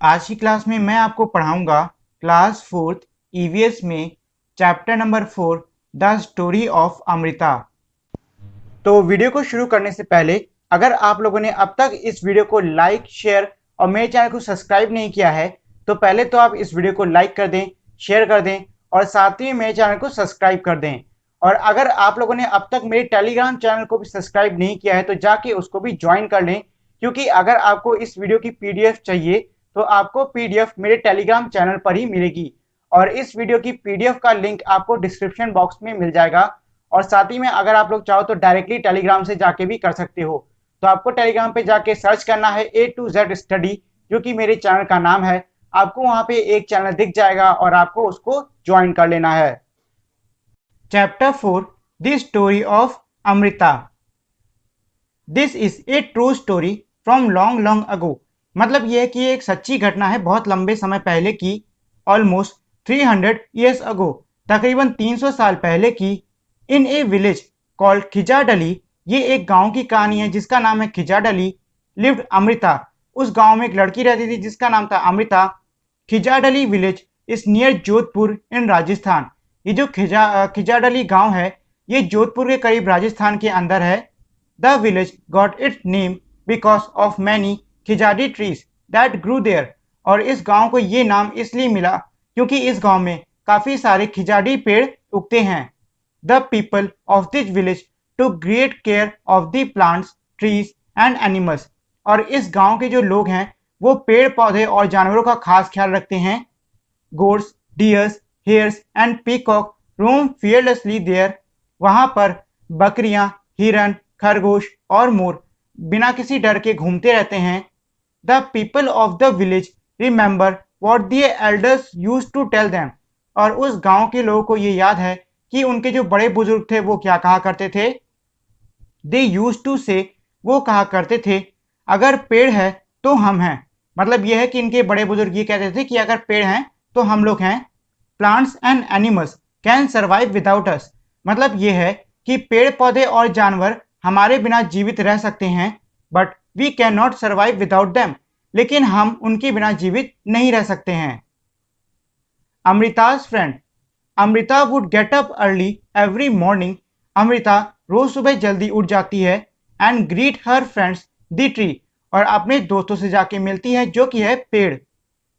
आज की क्लास में मैं आपको पढ़ाऊंगा क्लास फोर्थ ईवीएस में chapter number 4 the story of Amrita. तो वीडियो को शुरू करने से पहले अगर आप लोगों ने अब तक इस वीडियो को लाइक शेयर और मेरे चैनल को सब्सक्राइब नहीं किया है तो पहले तो आप इस वीडियो को लाइक कर दें, शेयर कर दें और साथ ही मेरे चैनल को सब्सक्राइब कर दें। और अगर आप लोगों ने अब तक मेरे टेलीग्राम चैनल को भी सब्सक्राइब नहीं किया है तो जाके उसको भी ज्वाइन कर लें, क्योंकि अगर आपको इस वीडियो की पीडीएफ चाहिए तो आपको पीडीएफ मेरे टेलीग्राम चैनल पर ही मिलेगी और इस वीडियो की पीडीएफ का लिंक आपको डिस्क्रिप्शन बॉक्स में मिल जाएगा। और साथ ही में अगर आप लोग चाहो तो डायरेक्टली टेलीग्राम से जाके भी कर सकते हो। तो आपको टेलीग्राम पे जाके सर्च करना है A to Z स्टडी, जो कि मेरे चैनल का नाम है। आपको वहां पे एक चैनल दिख जाएगा और आपको उसको ज्वाइन कर लेना है। Chapter 4 the story of Amrita. This is a true story from long long ago. मतलब यह है कि एक सच्ची घटना है बहुत लंबे समय पहले की, ऑलमोस्ट 300 ईयर्स अगो, तकरीबन 300 साल पहले की। इन ए विलेज कॉल्ड खिजाडली, ये एक गांव की कहानी है जिसका नाम है खिजाडली। लिव्ड अमृता, उस गांव में एक लड़की रहती थी जिसका नाम था Amrita. Khejarli village is near Jodhpur in Rajasthan. ये जो खिजाडली गांव है ये जोधपुर के करीब राजस्थान के अंदर है। The village got its name because of many khejri trees that grew there. और इस गांव को ये नाम इसलिए मिला क्योंकि इस गांव में काफी सारे खिजाडी पेड़ उगते हैं। The people of this village took great care of the plants, trees and animals। और इस गांव के जो लोग हैं वो पेड़ पौधे और जानवरों का खास ख्याल रखते हैं। Goats, deers, hares and peacock roam fearlessly there। वहां पर बकरियां, हिरन, खरगोश और मोर बिना किसी डर के घूमते रहते हैं। The people of the village remember what their elders used to tell them। और उस गांव के लोगों को ये याद है कि उनके जो बड़े बुजुर्ग थे वो क्या कहा करते थे। दे यूज टू से, वो कहा करते थे अगर पेड़ है तो हम हैं। मतलब यह है कि इनके बड़े बुजुर्ग ये कहते थे कि अगर पेड़ हैं तो हम लोग हैं। Plants and animals can survive without अस। मतलब यह है कि पेड़ पौधे और जानवर हमारे बिना जीवित रह सकते हैं, but we can not survive without them. लेकिन हम उनके बिना जीवित नहीं रह सकते हैं। Amrita's friend. Amrita would get up early every morning. Amrita रोज सुबह जल्दी उठ जाती है। And greet her friends the tree, और अपने दोस्तों से जाके मिलती है जो कि है पेड़।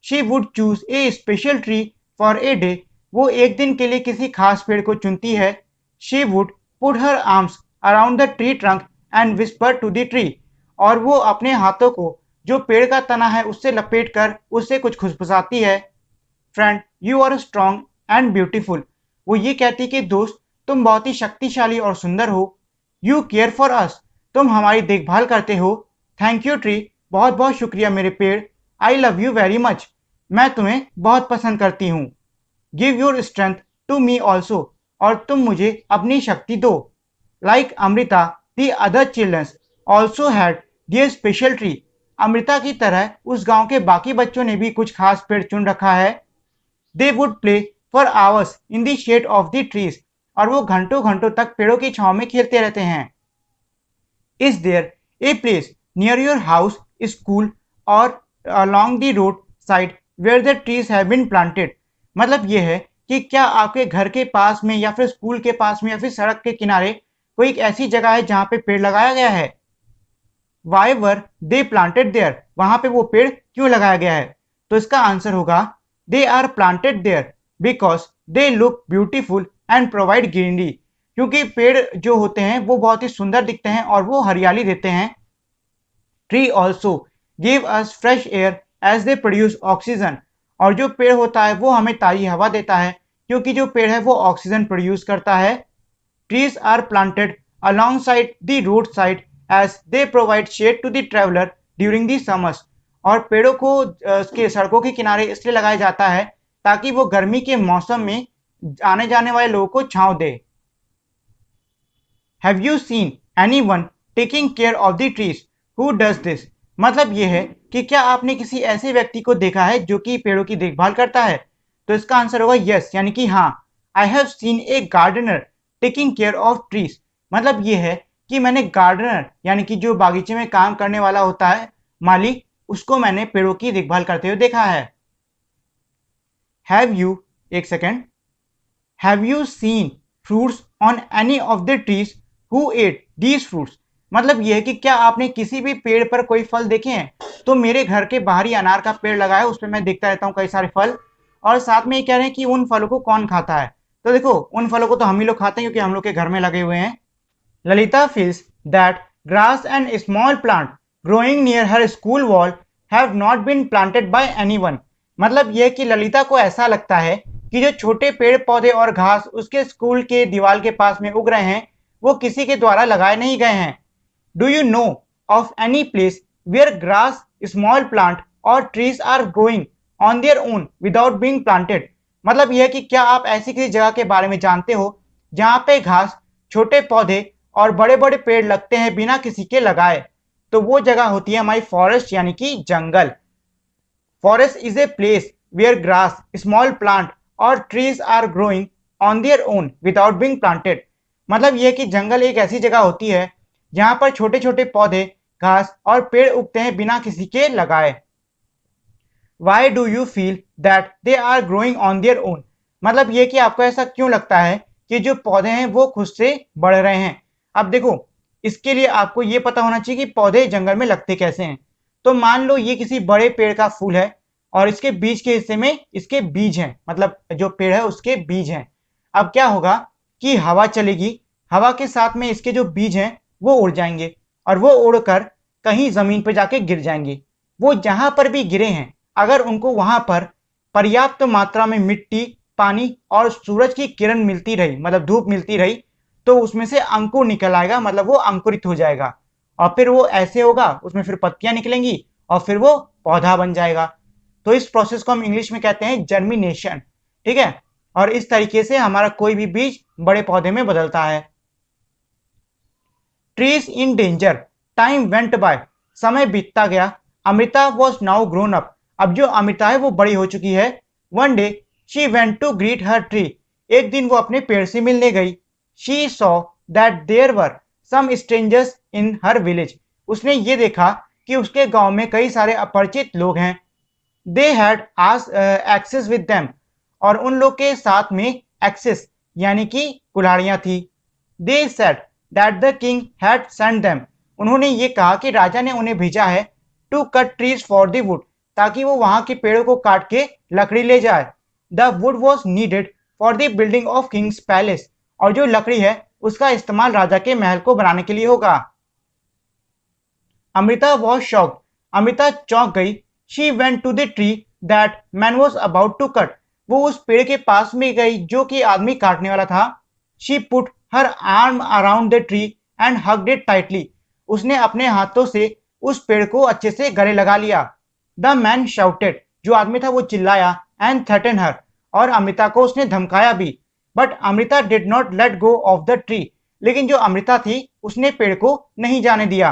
She would choose a special tree for a day. वो एक दिन के लिए किसी खास पेड़ को चुनती है। She would put her arms around the tree trunk and whisper to the tree. और वो अपने हाथों को जो पेड़ का तना है उससे लपेट कर उससे कुछ खुशफुसाती है। Friend you are strong and beautiful. वो ये कहती कि दोस्त तुम बहुत ही शक्तिशाली और सुंदर हो। यू केयर फॉर अस, तुम हमारी देखभाल करते हो। थैंक यू ट्री, बहुत बहुत शुक्रिया मेरे पेड़। I love you very much, मैं तुम्हें बहुत पसंद करती हूँ। Give your strength to me also, और तुम मुझे अपनी शक्ति दो। Like Amrita the other childrens also had their special tree. Amrita की तरह उस गांव के बाकी बच्चों ने भी कुछ खास पेड़ चुन रखा है। They would play for hours in the shade of the trees, और वो घंटों घंटों तक पेड़ों की छांव में खेलते रहते हैं। Is there a place near your house, school और along the road side where the trees have been planted. मतलब ये है कि क्या आपके घर के पास में या फिर स्कूल के पास में या फिर सड़क के किनारे कोई एक ऐसी जगह है जहां पे पेड़ लगाया गया है। Why were they planted there, वहां पे वो पेड़ क्यों लगाया गया है। तो इसका आंसर होगा they are planted there because they look beautiful and provide greenery. क्योंकि पेड़ जो होते हैं वो बहुत ही सुंदर दिखते हैं और वो हरियाली देते हैं। Tree also give us fresh air as they produce oxygen. और जो पेड़ होता है वो हमें ताजी हवा देता है क्योंकि जो पेड़ है वो ऑक्सीजन प्रोड्यूस करता है। Trees are planted alongside the road side as they provide shade to the traveller during the summers. और पेड़ों को उसके सड़कों के किनारे इसलिए लगाया जाता है ताकि वो गर्मी के मौसम में आने जाने वाले लोगों को छांव दे। Have you seen anyone taking care of the trees who does this. मतलब ये है कि क्या आपने किसी ऐसे व्यक्ति को देखा है जो कि पेड़ों की देखभाल करता है। तो इसका आंसर होगा यस, यानी कि हाँ। I have seen a gardener taking care of trees. मतलब ये है कि मैंने गार्डनर यानी कि जो बागीचे में काम करने वाला होता है, माली, उसको मैंने पेड़ों की देखभाल करते हुए देखा है। हैव यू, एक second, have you scene fruits on any of the trees who at these fruits? मतलब यह है कि क्या आपने किसी भी पेड़ पर कोई फल देखे हैं? तो मेरे घर के बाहर ही अनार का पेड़ लगा है, उस पर मैं देखता रहता हूँ कई सारे फल, और साथ में ये कह रहे हैं कि उन फलों को कौन खाता है। तो देखो, उन फलों को तो हम ही लोग खाते हैं क्योंकि हम लोग के घर में लगे हुए हैं। Lalita feels that grass and small plant growing near her school wall have not been planted by anyone। मतलब यह कि ललिता को ऐसा लगता है कि जो छोटे पेड़ पौधे और घास उसके स्कूल के दीवार के पास में उग रहे हैं वो किसी के द्वारा लगाए नहीं गए हैं। Do you know of any place where grass, small plant और trees are growing on their own without being planted? मतलब यह कि क्या आप ऐसी किसी जगह के बारे में जानते हो जहां पे घास, छोटे पौधे और बड़े बड़े पेड़ लगते हैं बिना किसी के लगाए? तो वो जगह होती है हमारी फॉरेस्ट, यानी कि जंगल। Forest is a place where grass, small plant और trees are growing on their own without being planted. मतलब यह कि जंगल एक ऐसी जगह होती है जहां पर छोटे छोटे पौधे, घास और पेड़ उगते हैं बिना किसी के लगाए। Why do you feel that they are growing on their own? मतलब यह कि आपको ऐसा क्यों लगता है कि जो पौधे हैं वो खुद से बढ़ रहे हैं? अब देखो, इसके लिए आपको ये पता होना चाहिए कि पौधे जंगल में लगते कैसे हैं। तो मान लो ये किसी बड़े पेड़ का फूल है और इसके बीच के हिस्से में इसके बीज हैं, मतलब जो पेड़ है उसके बीज हैं। अब क्या होगा कि हवा चलेगी, हवा के साथ में इसके जो बीज हैं वो उड़ जाएंगे और वो उड़कर कहीं जमीन पर जाके गिर जाएंगे। वो जहां पर भी गिरे हैं, अगर उनको वहां पर पर्याप्त मात्रा में मिट्टी, पानी और सूरज की किरण मिलती रही, मतलब धूप मिलती रही, तो उसमें से अंकुर निकल आएगा, मतलब वो अंकुरित हो जाएगा और फिर वो ऐसे होगा, उसमें फिर पत्तियां निकलेंगी और फिर वो पौधा बन जाएगा। तो इस प्रोसेस को हम इंग्लिश में कहते हैं जर्मिनेशन, ठीक है। और इस तरीके से हमारा कोई भी बीज बड़े पौधे में बदलता है। Trees in danger, time went by, समय बीतता गया। Amrita was now grown up, अब जो अमृता है वो बड़ी हो चुकी है। One day she went to greet her tree, एक दिन वो अपने पेड़ से मिलने गई। She saw that there were some strangers in her village, उसने ये देखा कि उसके गांव में कई सारे अपरिचित लोग हैं। They had access with them, और उन लोग के साथ में एक्सेस यानी कि कुल्हाड़ियां थी। They said that the king had sent them, उन्होंने ये कहा कि राजा ने उन्हें भेजा है to cut trees for the wood, ताकि वो वहां के पेड़ों को काट के लकड़ी ले जाए। The wood was needed for the building of king's palace, और जो लकड़ी है उसका इस्तेमाल राजा के महल को बनाने के लिए होगा। अमृता वॉज शॉक्ड, अमृता चौंक गई। She went to the tree that man was about to cut, वो उस पेड़ के पास में गई जो कि आदमी काटने वाला था। She put her arm around the tree and hugged it tightly, उसने अपने हाथों से उस पेड़ को अच्छे से गले लगा लिया। द मैन शाउटेड, जो आदमी था वो चिल्लाया, एंड थ्रेटन हर, और अमृता को उसने धमकाया भी। But Amrita did not let go of the tree, लेकिन जो अमृता थी उसने पेड़ को नहीं जाने दिया।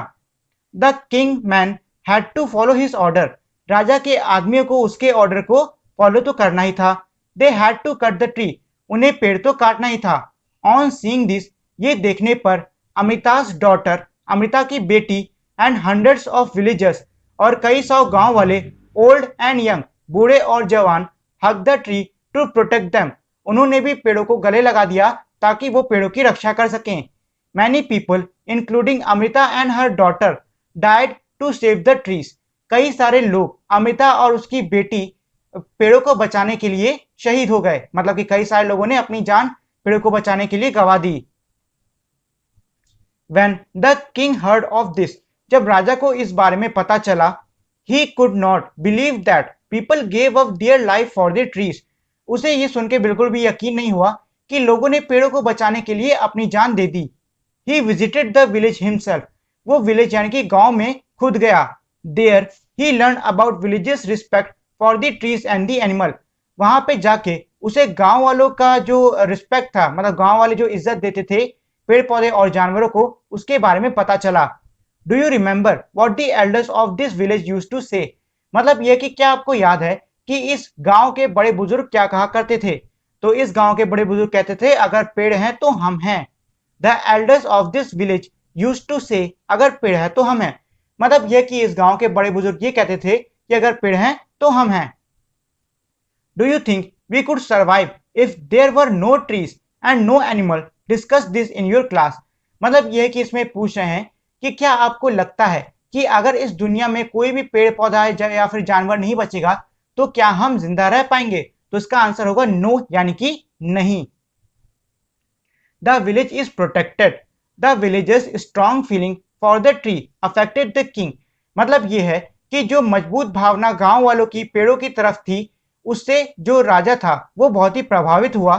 The king man had to follow his order, राजा के आदमियों को उसके ऑर्डर को फॉलो तो करना ही था। They had to cut the tree, उन्हें पेड़ तो काटना ही था। ऑन सीइंग दिस, ये देखने पर अमृता's डॉटर, अमृता की बेटी, एंड हंड्रेड्स ऑफ विलेजर्स, और कई सौ गांव वाले, ओल्ड एंड यंग, बूढ़े और जवान, hug the tree to protect them, उन्होंने भी पेड़ों को गले लगा दिया ताकि वो पेड़ों की रक्षा कर सकें। Many people including Amrita and her daughter died to save the trees, कई सारे लोग, अमृता और उसकी बेटी, पेड़ों को बचाने के लिए शहीद हो गए। मतलब कि कई सारे लोगों ने अपनी जान पेड़ों को बचाने के लिए गंवा दी। When the king heard of this, जब राजा को इस बारे में पता चला, he could not believe that people gave up their life for the trees, उसे ये सुन के बिल्कुल भी यकीन नहीं हुआ कि लोगों ने पेड़ों को बचाने के लिए अपनी जान दे दी। He visited the village himself, वो विलेज यानी कि गांव में खुद गया। There he learned about villages respect for the trees and the animal, वहां पे जाके उसे गांव वालों का जो रिस्पेक्ट था, मतलब गांव वाले जो इज्जत देते थे पेड़ पौधे और जानवरों को, उसके बारे में पता चला। Do you remember what the elders of this village used to say, मतलब यह कि क्या आपको याद है कि इस गांव के बड़े बुजुर्ग क्या कहा करते थे? तो इस गांव के बड़े बुजुर्ग कहते थे, अगर पेड़ हैं तो हम हैं। The elders of this village used to say, अगर पेड़ है तो हम हैं। मतलब यह कि इस गांव के बड़े बुजुर्ग ये कहते थे कि अगर पेड़ हैं तो हम हैं। Do you think we could survive if there were no trees and no animal? Discuss this in your class. मतलब यह कि इसमें पूछ रहे हैं कि क्या आपको लगता है कि अगर इस दुनिया में कोई भी पेड़ पौधा या फिर जानवर नहीं बचेगा तो क्या हम जिंदा रह पाएंगे? तो इसका आंसर होगा नो, यानी कि नहीं। The village is protected, the villagers strong feeling for the tree affected the king. मतलब यह है कि जो मजबूत भावना गांव वालों की पेड़ों की तरफ थी उससे जो राजा था वो बहुत ही प्रभावित हुआ।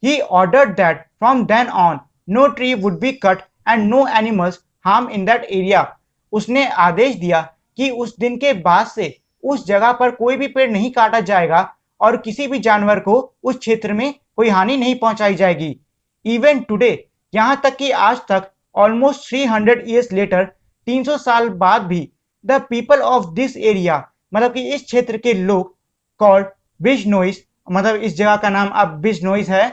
He ordered that from then on no tree would be cut and no animals harm in that area. उसने आदेश दिया कि उस दिन के बाद से उस जगह पर कोई भी पेड़ नहीं काटा जाएगा और किसी भी जानवर को उस क्षेत्र में कोई हानि नहीं पहुंचाई जाएगी। इवन टुडे, यहां तक कि आज तक ऑलमोस्ट 300 ईयर्स लेटर, 300 साल बाद भी, the people of this area, मतलब कि इस क्षेत्र के लोग, कॉल्ड बिजनोइस, मतलब इस जगह का नाम अब बिजनोइस है,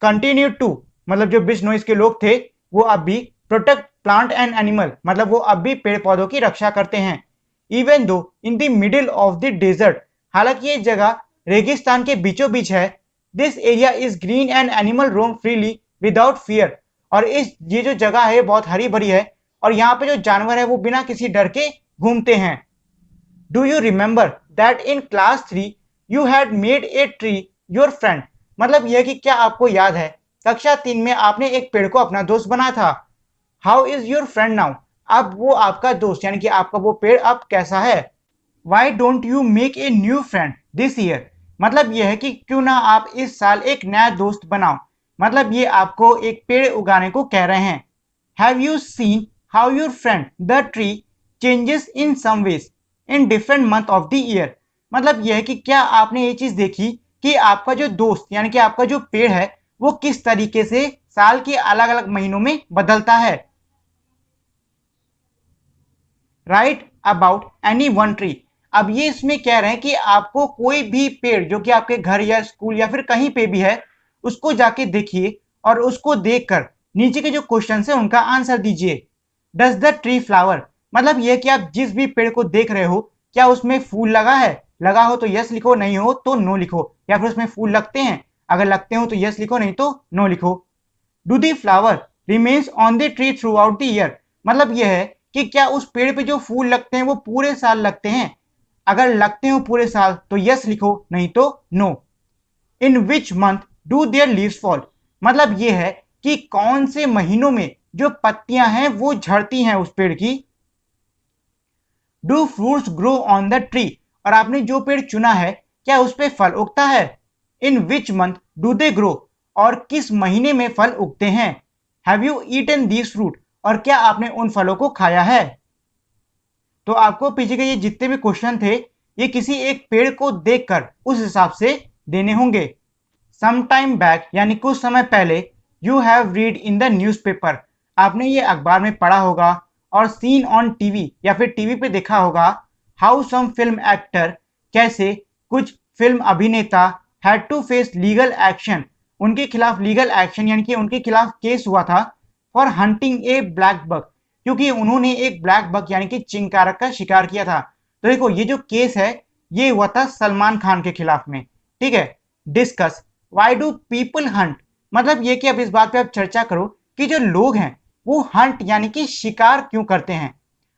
कंटिन्यू टू, मतलब जो बिजनोइस के लोग थे वो अब भी प्रोटेक्ट प्लांट एंड एनिमल, मतलब वो अब भी पेड़ पौधों की रक्षा करते हैं। Even though in the middle of the desert, हालांकि ये जगह रेगिस्तान के बीचों बीच है, this area is green and animal roam freely without fear. और ये जो जगह है बहुत हरी भरी है और यहाँ पे जो जानवर है वो बिना किसी डर के घूमते हैं। Do you remember that in class 3 you had made a tree your friend? मतलब यह कि क्या आपको याद है कक्षा 3 में आपने एक पेड़ को अपना दोस्त बनाया था। How is your friend now? अब वो आपका दोस्त यानी कि आपका वो पेड़ अब कैसा है? Why don't you make a new friend this year? मतलब यह है कि क्यों ना आप इस साल एक नया दोस्त बनाओ। मतलब ये आपको एक पेड़ उगाने को कह रहे हैं। Have you seen how your friend the tree changes in some ways in different month of the year? मतलब यह है कि क्या आपने ये चीज देखी कि आपका जो दोस्त यानी कि आपका जो पेड़ है वो किस तरीके से साल के अलग अलग महीनों में बदलता है। Right about any one tree. अब ये इसमें कह रहे हैं कि आपको कोई भी पेड़ जो कि आपके घर या स्कूल या फिर कहीं पे भी है उसको जाके देखिए और उसको देखकर नीचे के जो क्वेश्चन है उनका आंसर दीजिए। Does the tree flower? मतलब यह कि आप जिस भी पेड़ को देख रहे हो क्या उसमें फूल लगा है? लगा हो तो यस लिखो, नहीं हो तो नो लिखो। या फिर उसमें फूल लगते हैं? अगर लगते हो तो यस लिखो, नहीं तो नो लिखो। Do the flower remains on the tree through out the year? मतलब यह है कि क्या उस पेड़ पे जो फूल लगते हैं वो पूरे साल लगते हैं? अगर लगते हो पूरे साल तो यस लिखो, नहीं तो no. In which month do their leaves fall? मतलब यह है कि कौन से महीनों में जो पत्तियां हैं वो झड़ती हैं उस पेड़ की। Do fruits grow on the tree? और आपने जो पेड़ चुना है क्या उस पे फल उगता है? In which month do they grow? और किस महीने में फल उगते हैं? Have you eaten these fruit? और क्या आपने उन फलों को खाया है? तो आपको पीछे के ये जितने भी क्वेश्चन थे ये किसी एक पेड़ को देखकर उस हिसाब से देने होंगे। सम टाइम बैक, यानी कुछ समय पहले, you have read in the newspaper, आपने ये अखबार में पढ़ा होगा और सीन ऑन टीवी या फिर टीवी पे देखा होगा, हाउ सम फिल्म एक्टर, कैसे कुछ फिल्म अभिनेता had to face legal action, उनके खिलाफ लीगल एक्शन यानी कि उनके खिलाफ केस हुआ था for hunting A black bug, क्योंकि उन्होंने एक ब्लैक बग यानी कि चिंकारक का शिकार किया था। तो देखो ये जो केस है ये हुआ था सलमान खान के खिलाफ में। ठीक है। Discuss why do people Hunt? मतलब ये कि अब इस बात पे आप चर्चा करो कि जो लोग हैं वो हंट यानी कि शिकार क्यों करते हैं।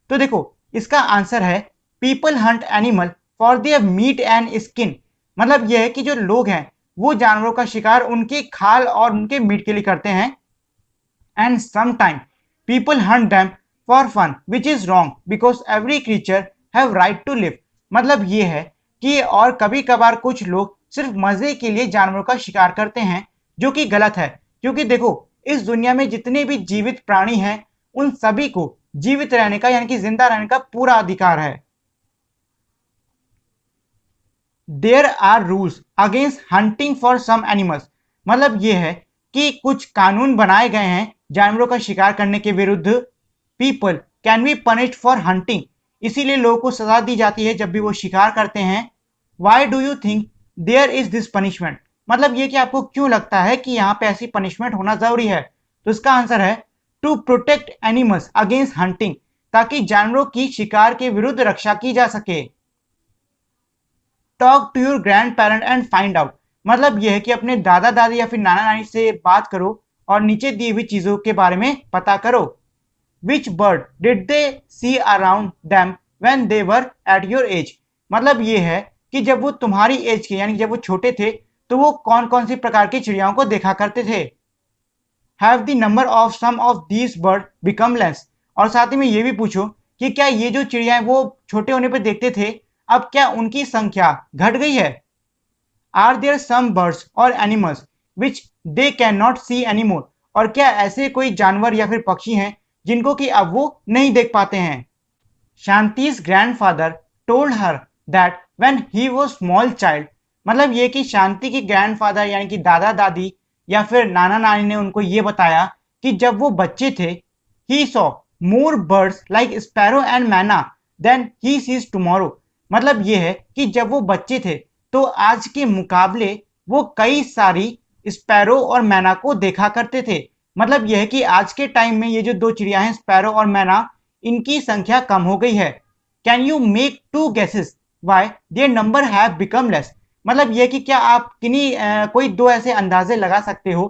तो देखो इसका आंसर है people Hunt animal for their meet and skin. मतलब यह है कि जो लोग हैं वो जानवरों का शिकार उनके खाल और उनके मीट के लिए करते हैं। And sometime people hunt them for fun which is wrong because every creature have right to live. मतलब ये है कि और कभी कभार कुछ लोग सिर्फ मजे के लिए जानवरों का शिकार करते हैं, जो कि गलत है, क्योंकि देखो इस दुनिया में जितने भी जीवित प्राणी हैं उन सभी को जीवित रहने का यानी कि जिंदा रहने का पूरा अधिकार है। There are rules against hunting for some animals. मतलब यह है कि कुछ कानून बनाए गए हैं जानवरों का शिकार करने के विरुद्ध। People can be punished for hunting, इसीलिए लोगों को सजा दी जाती है जब भी वो शिकार करते हैं। Why do you think there is this punishment? मतलब ये कि आपको क्यों लगता है कि यहाँ पे ऐसी पनिशमेंट होना जरूरी है। तो इसका आंसर है to protect animals against hunting, ताकि जानवरों की शिकार के विरुद्ध रक्षा की जा सके। Talk to your grand parent and find out, मतलब यह है कि अपने दादा दादी या फिर नाना नानी से बात करो और नीचे दी हुई चीजों के बारे में पता करो। Which bird did they see around them when they were at your age, मतलब ये है कि जब वो तुम्हारी एज के यानी जब वो छोटे थे तो वो कौन कौन सी प्रकार की चिड़ियाओं को देखा करते थे। Have the number of some of these bird become less, और साथ ही में ये भी पूछो कि क्या ये जो चिड़ियाएं वो छोटे होने पर देखते थे अब क्या उनकी संख्या घट गई है। आर देयर सम बर्ड्स और animals which they can not see anymore, और क्या ऐसे कोई जानवर या फिर पक्षी हैं जिनको कि अब वो नहीं देख पाते हैं। शांति's grandfather told her that when he was small child, मतलब ये कि शांति की ग्रैंडफादर यानी कि दादा दादी या फिर नाना नानी ने उनको ये बताया कि जब वो बच्चे थे he saw more birds like sparrow and manna than he sees tomorrow, मतलब ये है कि जब वो बच्चे थे तो आज के मुकाबले वो कई सारी स्पैरो और मैना को देखा करते थे। मतलब यह है कि आज के टाइम में ये जो दो चिड़िया हैं स्पैरो और मैना, इनकी संख्या कम हो गई है। Can you make two guesses why their number have become less, मतलब यह कि क्या आप किन्हीं कोई दो ऐसे अंदाजे लगा सकते हो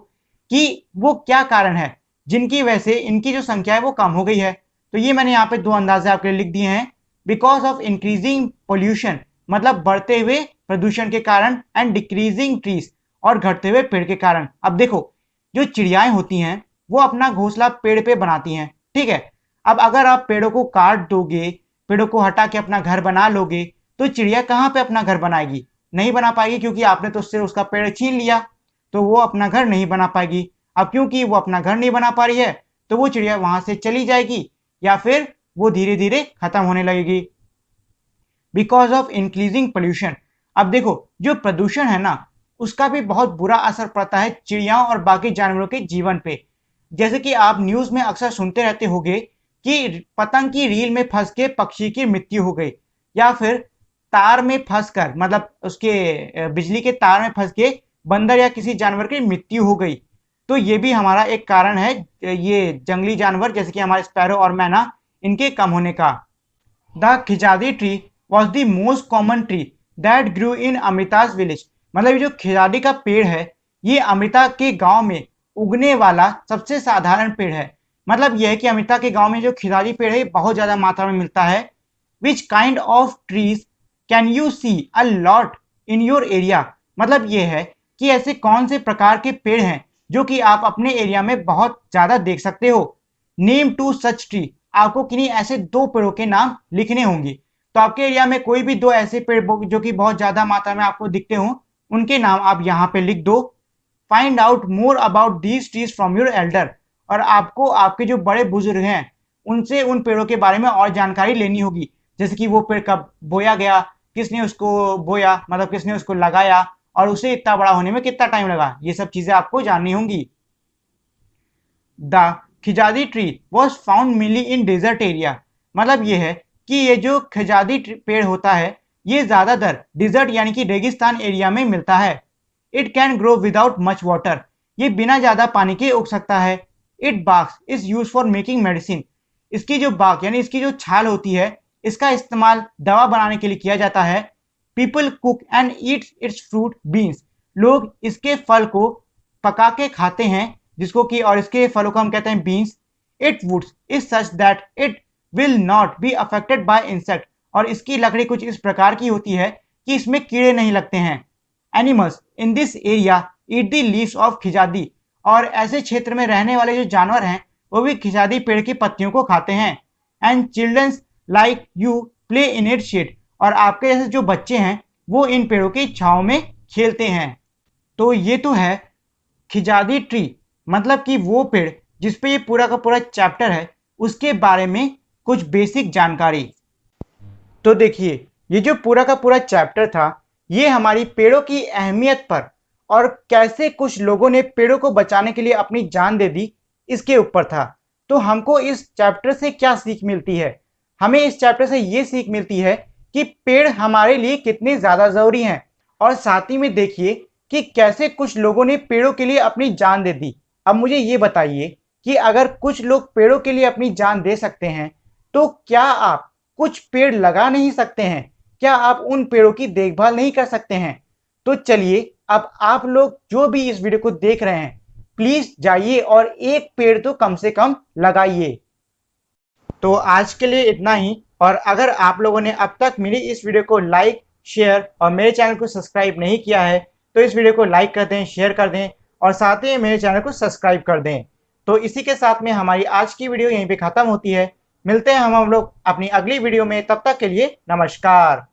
कि वो क्या कारण है जिनकी वजह से इनकी जो संख्या है वो कम हो गई है। तो ये मैंने यहाँ पे दो अंदाजे आपके लिए लिख दिए हैं। बिकॉज ऑफ इंक्रीजिंग पोल्यूशन, मतलब बढ़ते हुए प्रदूषण के कारण, एंड डिक्रीजिंग ट्रीज, और घटते हुए पेड़ के कारण। अब देखो जो चिड़ियाएं होती हैं वो अपना घोंसला पेड़ पे बनाती हैं, ठीक है। अब अगर आप पेड़ों को काट दोगे, पेड़ों को हटा के अपना घर बना लोगे, तो चिड़िया कहाँ पे अपना घर बनाएगी, नहीं बना पाएगी, क्योंकि आपने तो उससे उसका पेड़ छीन लिया, तो वो अपना घर नहीं बना पाएगी। अब क्योंकि वो अपना घर नहीं बना पा रही है तो वो चिड़िया वहां से चली जाएगी या फिर वो धीरे धीरे खत्म होने लगेगी। बिकॉज ऑफ इंक्रीजिंग पोल्यूशन, अब देखो जो प्रदूषण है ना उसका भी बहुत बुरा असर पड़ता है चिड़ियाओं और बाकी जानवरों के जीवन पे। जैसे कि आप न्यूज में अक्सर सुनते रहते होंगे कि पतंग की रील में फंस के पक्षी की मृत्यु हो गई, या फिर तार में फंसकर, मतलब उसके बिजली के तार में फंस के बंदर या किसी जानवर की मृत्यु हो गई। तो ये भी हमारा एक कारण है, ये जंगली जानवर जैसे कि हमारे स्पैरो और मैना, इनके कम होने का। The khejri tree was the most common tree that grew in Amrita's village, मतलब ये जो खिजादी का पेड़ है ये अमृता के गांव में उगने वाला सबसे साधारण पेड़ है। मतलब यह है कि अमृता के गांव में जो खिजादी पेड़ है बहुत ज्यादा मात्रा में मिलता है। Which kind of trees can you see a lot in your area, मतलब यह है कि ऐसे कौन से प्रकार के पेड़ हैं जो कि आप अपने एरिया में बहुत ज्यादा देख सकते हो। नेम टू सच ट्री, आपको किन्हीं ऐसे दो पेड़ों के नाम लिखने होंगे। तो आपके एरिया में कोई भी दो ऐसे पेड़ जो कि बहुत ज्यादा मात्रा में आपको दिखते हो उनके नाम आप यहाँ पे लिख दो। Find out more about these trees from your Elder, और आपको आपके जो बड़े बुजुर्ग हैं उनसे उन पेड़ों के बारे में और जानकारी लेनी होगी, जैसे कि वो पेड़ कब बोया गया, किसने उसको बोया, मतलब किसने उसको लगाया, और उसे इतना बड़ा होने में कितना टाइम लगा, ये सब चीजें आपको जाननी होंगी। The khejri tree was found mainly in desert area, मतलब ये है कि ये जो खिजादी पेड़ होता है ये ज्यादातर डिजर्ट यानी कि रेगिस्तान एरिया में मिलता है। It can grow without much water, ये बिना ज्यादा पानी के उग सकता है। It bark is use for making medicine, इसकी जो बार्क यानी इसकी जो छाल होती है इसका इस्तेमाल दवा बनाने के लिए किया जाता है। People cook and eat it's fruit beans, लोग इसके फल को पका के खाते हैं जिसको कि, और इसके फलों को हम कहते हैं beans. It woods is such that it will not be affected by insect, और इसकी लकड़ी कुछ इस प्रकार की होती है कि इसमें कीड़े नहीं लगते हैं। Animals in this area eat the leaves of khejri, और ऐसे क्षेत्र में रहने वाले जो जानवर हैं वो भी खिजादी पेड़ की पत्तियों को खाते हैं। And childrens like you play in it shade, और आपके जैसे जो बच्चे हैं वो इन पेड़ों की छांव में खेलते हैं। तो ये तो है खिजादी ट्री, मतलब कि वो पेड़ जिसपे ये पूरा का पूरा चैप्टर है उसके बारे में कुछ बेसिक जानकारी। तो देखिए ये जो पूरा का पूरा चैप्टर था ये हमारी पेड़ों की अहमियत पर और कैसे कुछ लोगों ने पेड़ों को बचाने के लिए अपनी जान दे दी इसके ऊपर था। तो हमको इस चैप्टर से क्या सीख मिलती है? हमें इस चैप्टर से ये सीख मिलती है कि पेड़ हमारे लिए कितने ज़्यादा ज़रूरी हैं, और साथ ही में देखिए कि कैसे कुछ लोगों ने पेड़ों के लिए अपनी जान दे दी। अब मुझे ये बताइए कि अगर कुछ लोग पेड़ों के लिए अपनी जान दे सकते हैं तो क्या आप कुछ पेड़ लगा नहीं सकते हैं? क्या आप उन पेड़ों की देखभाल नहीं कर सकते हैं? तो चलिए, अब आप लोग जो भी इस वीडियो को देख रहे हैं, प्लीज जाइए और एक पेड़ तो कम से कम लगाइए। तो आज के लिए इतना ही, और अगर आप लोगों ने अब तक मेरी इस वीडियो को लाइक, शेयर और मेरे चैनल को सब्सक्राइब नहीं किया है तो इस वीडियो को लाइक कर दें, शेयर कर दें और साथ ही मेरे चैनल को सब्सक्राइब कर दें। तो इसी के साथ में हमारी आज की वीडियो यहीं पे खत्म होती है। मिलते हैं हम लोग अपनी अगली वीडियो में, तब तक के लिए नमस्कार।